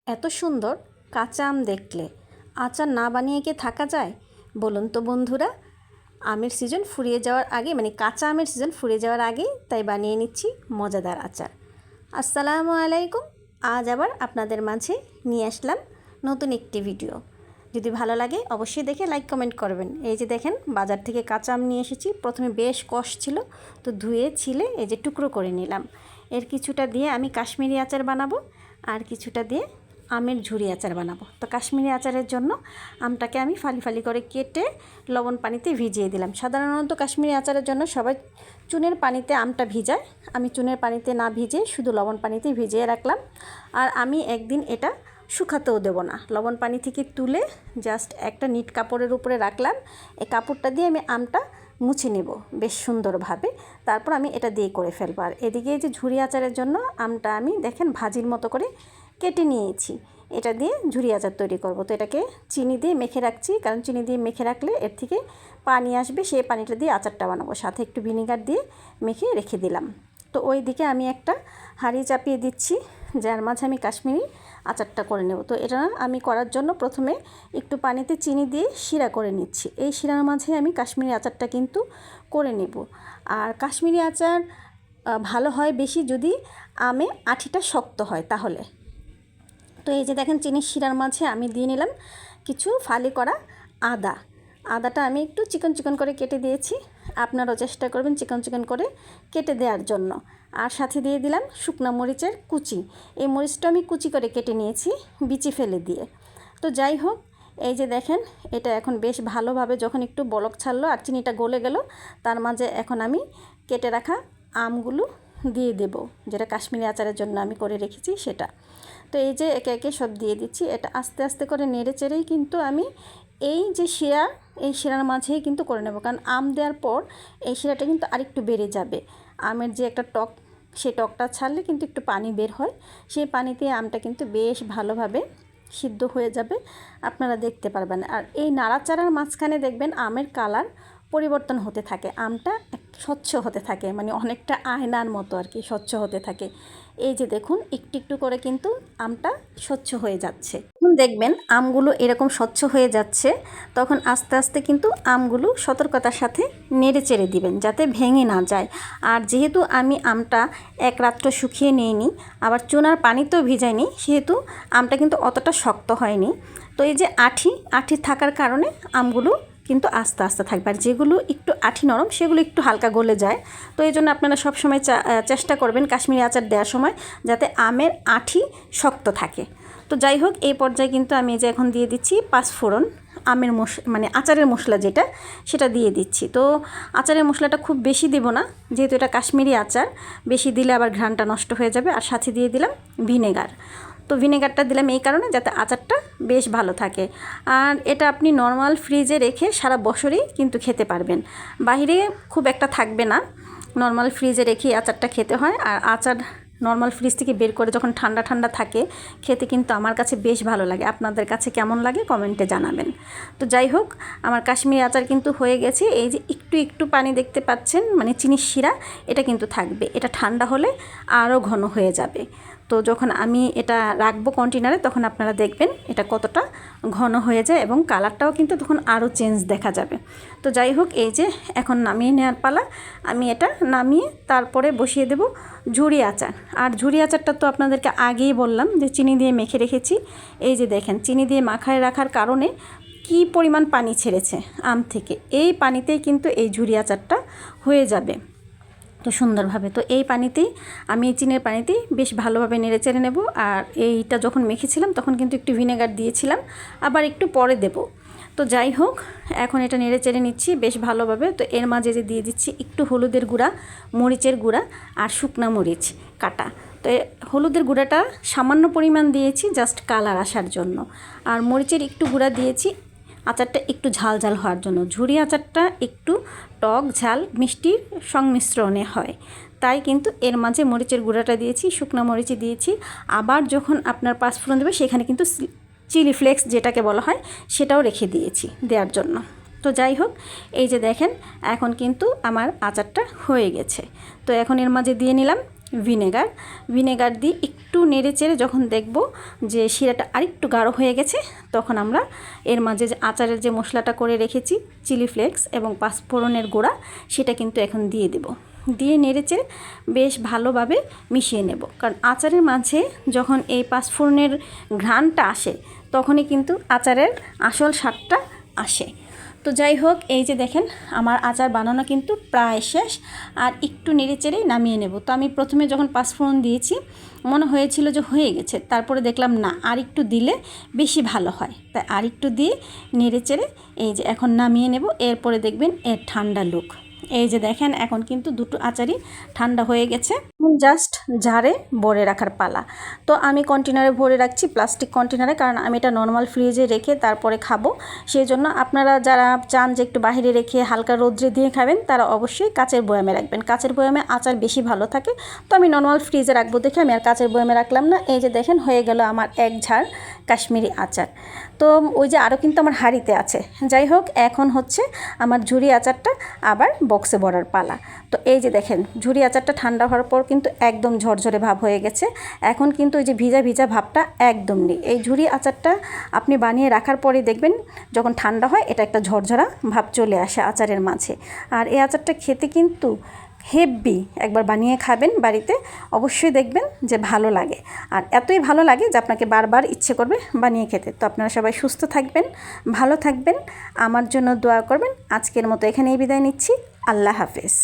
এত সুন্দর কাঁচা আম দেখলে আচার না বানিয়ে কি থাকা যায় বলুন তো বন্ধুরা। আমের সিজন ফুরিয়ে যাওয়ার আগে কাঁচা আমের সিজন ফুরিয়ে যাওয়ার আগেই তাই বানিয়ে নিচ্ছি মজাদার আচার। আসসালামু আলাইকুম। আজ আবার আপনাদের মাঝে নিয়ে আসলাম নতুন একটি ভিডিও। যদি ভালো লাগে অবশ্যই দেখে লাইক কমেন্ট করবেন। এই যে দেখেন বাজার থেকে কাঁচা আম নিয়ে এসেছি। প্রথমে বেশ কষ ছিল, তো ধুয়ে ছিলে এই যে টুকরো করে নিলাম। এর কিছুটা দিয়ে আমি কাশ্মীরি আচার বানাবো আর কিছুটা দিয়ে আমের ঝুরি আচার বানাবো। তো কাশ্মীরি আচারের জন্য আমটাকে আমি ফালি ফালি করে কেটে লবণ পানিতে ভিজিয়ে দিলাম। সাধারণত কাশ্মীরি আচারের জন্য সবাই চুনের পানিতে আমটা ভিজায়, আমি চুনের পানিতে না ভিজে শুধু লবণ পানিতে ভিজিয়ে রাখলাম। আর আমি একদিন এটা শুকাতেও দেব না, লবণ পানি থেকে তুলে জাস্ট একটা নিট কাপড়ের উপরে রাখলাম। এই কাপড়টা দিয়ে আমি আমটা মুছে নেব বেশ সুন্দরভাবে, তারপর আমি এটা দিয়ে করে ফেলবো। আর এদিকে যে ঝুরি আচারের জন্য আমটা আমি দেখেন ভাজির মতো করে কেটে নিয়েছি। এটা দিয়ে ঝুরি আচার তৈরি করব। তো এটাকে চিনি দিয়ে মেখে রাখছি, কারণ চিনি দিয়ে মেখে রাখলে এর থেকে পানি আসবে, সেই পানিটা দিয়ে আচারটা বানাবো। সাথে একটু ভিনেগার দিয়ে মেখে রেখে দিলাম। তো ওই দিকে আমি একটা হাঁড়ি চাপিয়ে দিচ্ছি, যার মাঝে আমি কাশ্মীরি আচারটা করে নেব। তো এটা আমি করার জন্য প্রথমে একটু পানিতে চিনি দিয়ে শিরা করে নিচ্ছি। এই শিরার মাঝে আমি কাশ্মীরি আচারটা কিন্তু করে নেব। আর কাশ্মীরি আচার ভালো হয় বেশি যদি আমে আঠিটা শক্ত হয় তাহলে। তো এই যে দেখেন চিনির শিরার মাঝে আমি দিয়ে নিলাম কিছু ফালি করা আদাটা আমি একটু চিকন চিকন করে কেটে দিয়েছি। আপনারাও চেষ্টা করবেন চিকন চিকন করে কেটে দেওয়ার জন্য। আর সাথে দিয়ে দিলাম শুকনো মরিচের কুচি। এই মরিচটা আমি কুচি করে কেটে নিয়েছি বিচি ফেলে দিয়ে। তো যাই হোক, এই যে দেখেন এটা এখন বেশ ভালোভাবে যখন একটু বলক ছাড়লো আর চিনিটা গলে গেল, তার মাঝে এখন আমি কেটে রাখা আমগুলো দিয়ে দেব, যেটা কাশ্মীরি আচারের জন্য আমি করে রেখেছি সেটা। তো এই যে একে একে সব দিয়ে দিচ্ছি। এটা আস্তে আস্তে করে নেড়ে চেড়েই কিন্তু আমি এই যে শিরা, এই শিরার মাঝেই কিন্তু করে নেব, কারণ আম দেওয়ার পর এই শিরাটা কিন্তু আরেকটু বেড়ে যাবে। আমের যে একটা টক, সেই টকটা ছাড়লে কিন্তু একটু পানি বের হয়, সেই পানিতে আমটা কিন্তু বেশ ভালোভাবে সিদ্ধ হয়ে যাবে, আপনারা দেখতে পারবেন। আর এই নাড়াচাড়ার মাঝখানে দেখবেন আমের কালার পরিবর্তন হতে থাকে, আমটা স্বচ্ছ হতে থাকে, অনেকটা আয়নার মতো আর কি স্বচ্ছ হতে থাকে। এই যে দেখুন একটু একটু করে কিন্তু আমটা স্বচ্ছ হয়ে যাচ্ছে। এখন দেখবেন আমগুলো এরকম স্বচ্ছ হয়ে যাচ্ছে, তখন আস্তে আস্তে কিন্তু আমগুলো সতর্কতার সাথে নেড়ে চেড়ে দিবেন যাতে ভেঙে না যায়। আর যেহেতু আমি আমটা এক রাত্র শুকিয়ে নিইনি, আবার চুনার পানিতেও ভিজাইনি, সেহেতু আমটা কিন্তু অতটা শক্ত হয়নি। তো এই যে আঠি থাকার কারণে আমগুলো কিন্তু আস্তে আস্তে থাকবে। আর যেগুলো একটু আঠি নরম সেগুলো একটু হালকা গলে যায়। তো এই জন্য আপনারা সবসময় চেষ্টা করবেন কাশ্মীরি আচার দেওয়ার সময় যাতে আমের আঠি শক্ত থাকে। তো যাই হোক, এই পর্যায়ে কিন্তু আমি যে এখন দিয়ে দিচ্ছি পাঁচফোড়ন, আমের আচারের মশলা যেটা, সেটা দিয়ে দিচ্ছি। তো আচারের মশলাটা খুব বেশি দেব না, যেহেতু এটা কাশ্মীরি আচার, বেশি দিলে আবার ঘ্রাণটা নষ্ট হয়ে যাবে। আর সাথে দিয়ে দিলাম ভিনেগার। তো ভিনেগারটা দিলাম এই কারণে যাতে আচারটা বেশ ভালো থাকে। আর এটা আপনি নর্মাল ফ্রিজে রেখে সারা বছরই কিন্তু খেতে পারবেন, বাইরে খুব একটা থাকবে না। নর্মাল ফ্রিজে রেখে আচারটা খেতে হয়। আর আচার নর্মাল ফ্রিজ থেকে বের করে যখন ঠান্ডা ঠান্ডা থাকে খেতে কিন্তু আমার কাছে বেশ ভালো লাগে। আপনাদের কাছে কেমন লাগে কমেন্টে জানাবেন। তো যাই হোক, আমার কাশ্মীরি আচার কিন্তু হয়ে গেছে। এই যে একটু একটু পানি দেখতে পাচ্ছেন, চিনির শিরা, এটা কিন্তু থাকবে। এটা ঠান্ডা হলে আরও ঘন হয়ে যাবে। তো যখন আমি এটা রাখবো কন্টেনারে, তখন আপনারা দেখবেন এটা কতটা ঘন হয়ে যায় এবং কালারটাও কিন্তু তখন আরও চেঞ্জ দেখা যাবে। তো যাই হোক, এই যে এখন নামিয়ে নেওয়ার পালা। আমি এটা নামিয়ে তারপরে বসিয়ে দেব ঝুরি আচার। আর ঝুরি আচারটা তো আপনাদেরকে আগেই বললাম যে চিনি দিয়ে মেখে রেখেছি। এই যে দেখেন চিনি দিয়ে মাখায় রাখার কারণে কি পরিমাণ পানি ছেড়েছে আম থেকে, এই পানিতেই কিন্তু এই ঝুরি আচারটা হয়ে যাবে তো সুন্দরভাবে। তো এই পানিতেই আমি এই চিনির পানিতেই বেশ ভালোভাবে নেড়ে চেড়ে নেব। আর এইটা যখন মেখেছিলাম তখন কিন্তু একটু ভিনেগার দিয়েছিলাম, আবার একটু পরে দেব। তো যাই হোক, এখন এটা নেড়ে চেড়ে নিচ্ছি বেশ ভালোভাবে। তো এর মাঝে যে দিয়ে দিচ্ছি একটু হলুদের গুঁড়া, মরিচের গুঁড়া আর শুকনা মরিচ কাটা। তো হলুদের গুঁড়াটা সামান্য পরিমাণ দিয়েছি জাস্ট কালার আসার জন্য, আর মরিচের একটু গুঁড়া দিয়েছি আচারটা একটু ঝাল ঝাল হওয়ার জন্য। ঝুরি আচারটা একটু টক ঝাল মিষ্টির সংমিশ্রণে হয়, তাই কিন্তু এর মাঝে মরিচের গুঁড়াটা দিয়েছি, শুকনো মরিচই দিয়েছি। আবার যখন আপনার পাঁচফোড়ন দেবে সেখানে কিন্তু চিলি ফ্লেক্স যেটাকে বলা হয় সেটাও রেখে দিয়েছি দেওয়ার জন্য। তো যাই হোক, এই যে দেখেন এখন কিন্তু আমার আচারটা হয়ে গেছে। তো এখন এর মাঝে দিয়ে নিলাম ভিনেগার দিয়ে একটু নেড়ে চেড়ে যখন দেখব যে শিরাটা আরেকটু গাঢ় হয়ে গেছে, তখন আমরা এর মাঝে যে আচারের যে মশলাটা করে রেখেছি চিলি ফ্লেক্স এবং পাঁচফোড়নের গুঁড়া, সেটা কিন্তু এখন দিয়ে দেব। দিয়ে নেড়েচেড়ে বেশ ভালোভাবে মিশিয়ে নেব, কারণ আচারের মাঝে যখন এই পাঁচফোড়নের ঘ্রাণটা আসে তখনই কিন্তু আচারের আসল স্বাদটা আসে। তো যাই হোক, এই যে দেখেন আমার আচার বানানো কিন্তু প্রায় শেষ, আর একটু নেড়েচেড়েই নামিয়ে নেব। তো আমি প্রথমে যখন পাঁচফোড়ন দিয়েছি মনে হয়েছিল যে হয়ে গেছে, তারপরে দেখলাম না, আর একটু দিলে বেশি ভালো হয়, তাই আর একটু দিয়ে নেড়েচেড়ে এই যে এখন নামিয়ে নেব। এরপরে দেখবেন এর ঠান্ডা লুক। এই যে দেখেন এখন কিন্তু দুটো আচারই ঠান্ডা হয়ে গেছে, জাস্ট জারে ভরে রাখার পালা। তো আমি কন্টেনারে ভরে রাখছি, প্লাস্টিক কন্টেনারে, কারণ আমি এটা নর্মাল ফ্রিজে রেখে তারপরে খাবো। সেই জন্য আপনারা যারা চান যে একটু বাইরে রেখে হালকা রোদ্রে দিয়ে খাবেন, তারা অবশ্যই কাচের বয়ামে রাখবেন। কাচের বয়ামে আচার বেশি ভালো থাকে। তো আমি নর্মাল ফ্রিজে রাখবো দেখে আমি আর কাচের বয়ামে রাখলাম না। এই যে দেখেন হয়ে গেল আমার এক ঝাড় কাশ্মীরি আচার। তো ওই যে আরও কিন্তু আমার হাঁড়িতে আছে। যাই হোক, এখন হচ্ছে আমার ঝুরি আচারটা আবার বক্সে ভরার পালা। তো এই যে দেখেন ঝুরি আচারটা ঠান্ডা হওয়ার পর কিন্তু একদম ঝরঝরে ভাব হয়ে গেছে। এখন কিন্তু ওই যে ভিজা ভিজা ভাবটা একদম নেই। এই ঝুরি আচারটা আপনি বানিয়ে রাখার পরে দেখবেন যখন ঠান্ডা হয় এটা একটা ঝরঝরা ভাব চলে আসে আচারের মাঝে। আর এই আচারটা খেতে কিন্তু হেভি, একবার বানিয়ে খাবেন বাড়িতে, অবশ্যই দেখবেন যে ভালো লাগে। আর এতই ভালো লাগে যে আপনাকে বারবার ইচ্ছে করবে বানিয়ে খেতে। তো আপনারা সবাই সুস্থ থাকবেন, ভালো থাকবেন, আমার জন্য দোয়া করবেন। আজকের মতো এখানেই বিদায় নিচ্ছি। আল্লাহ হাফেজ।